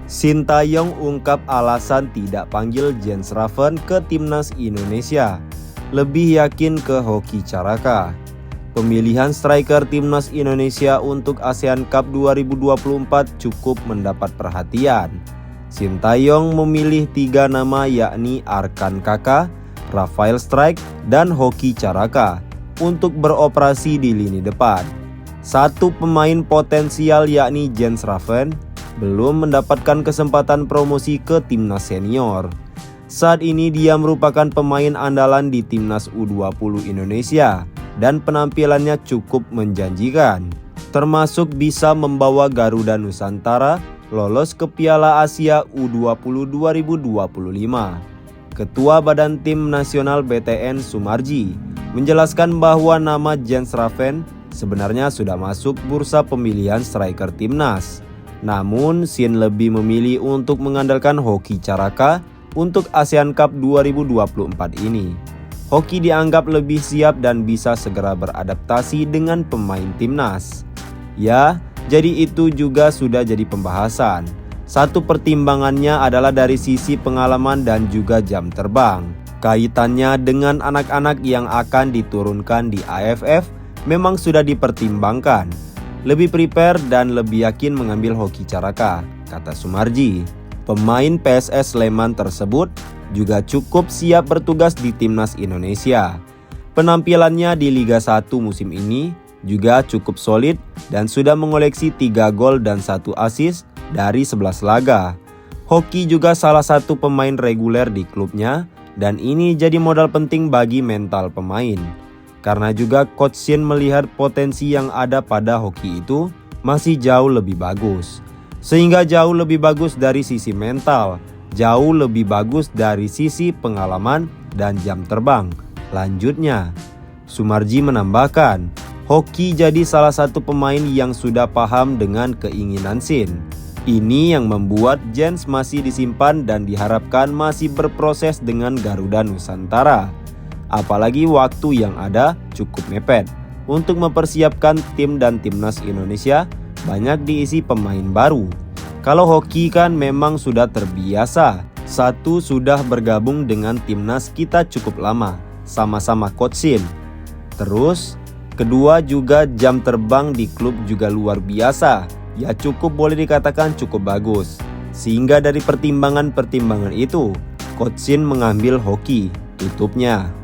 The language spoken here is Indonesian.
Sintayong ungkap alasan tidak panggil Jens Raven ke timnas Indonesia. Lebih yakin ke Hoki Caraka. Pemilihan striker timnas Indonesia untuk ASEAN Cup 2024 cukup mendapat perhatian. Sintayong memilih 3 nama yakni Arkan Kaka, Rafael Strike, dan Hoki Caraka untuk beroperasi di lini depan. Satu pemain potensial yakni Jens Raven belum mendapatkan kesempatan promosi ke timnas senior. Saat ini dia merupakan pemain andalan di timnas U20 Indonesia dan penampilannya cukup menjanjikan, termasuk bisa membawa Garuda Nusantara lolos ke Piala Asia U20 2025. Ketua Badan Tim Nasional BTN Sumarji menjelaskan bahwa nama Jens Raven sebenarnya sudah masuk bursa pemilihan striker timnas. Namun Sin lebih memilih untuk mengandalkan Hoki Caraka untuk ASEAN Cup 2024 ini. Hoki dianggap lebih siap dan bisa segera beradaptasi dengan pemain timnas. Ya, jadi itu juga sudah jadi pembahasan. Satu pertimbangannya adalah dari sisi pengalaman dan juga jam terbang. Kaitannya dengan anak-anak yang akan diturunkan di AFF memang sudah dipertimbangkan. Lebih prepare dan lebih yakin mengambil Hoki Caraka, kata Sumarji. Pemain PSS Sleman tersebut juga cukup siap bertugas di timnas Indonesia. Penampilannya di Liga 1 musim ini juga cukup solid dan sudah mengoleksi 3 gol dan 1 assist dari 11 laga. Hoki juga salah satu pemain reguler di klubnya dan ini jadi modal penting bagi mental pemain. Karena juga Coach Shin melihat potensi yang ada pada Hoki itu masih jauh lebih bagus. Sehingga jauh lebih bagus dari sisi mental, jauh lebih bagus dari sisi pengalaman dan jam terbang. Lanjutnya, Sumarji menambahkan, Hoki jadi salah satu pemain yang sudah paham dengan keinginan Shin. Ini yang membuat Jens masih disimpan dan diharapkan masih berproses dengan Garuda Nusantara. Apalagi waktu yang ada cukup mepet. Untuk mempersiapkan tim dan timnas Indonesia banyak diisi pemain baru. Kalau Hoki kan memang sudah terbiasa. Satu sudah bergabung dengan timnas kita cukup lama, sama-sama Coach Shin. Terus, kedua juga jam terbang di klub juga luar biasa. Ya cukup boleh dikatakan cukup bagus. Sehingga dari pertimbangan-pertimbangan itu, Coach Shin mengambil Hoki. Tutupnya.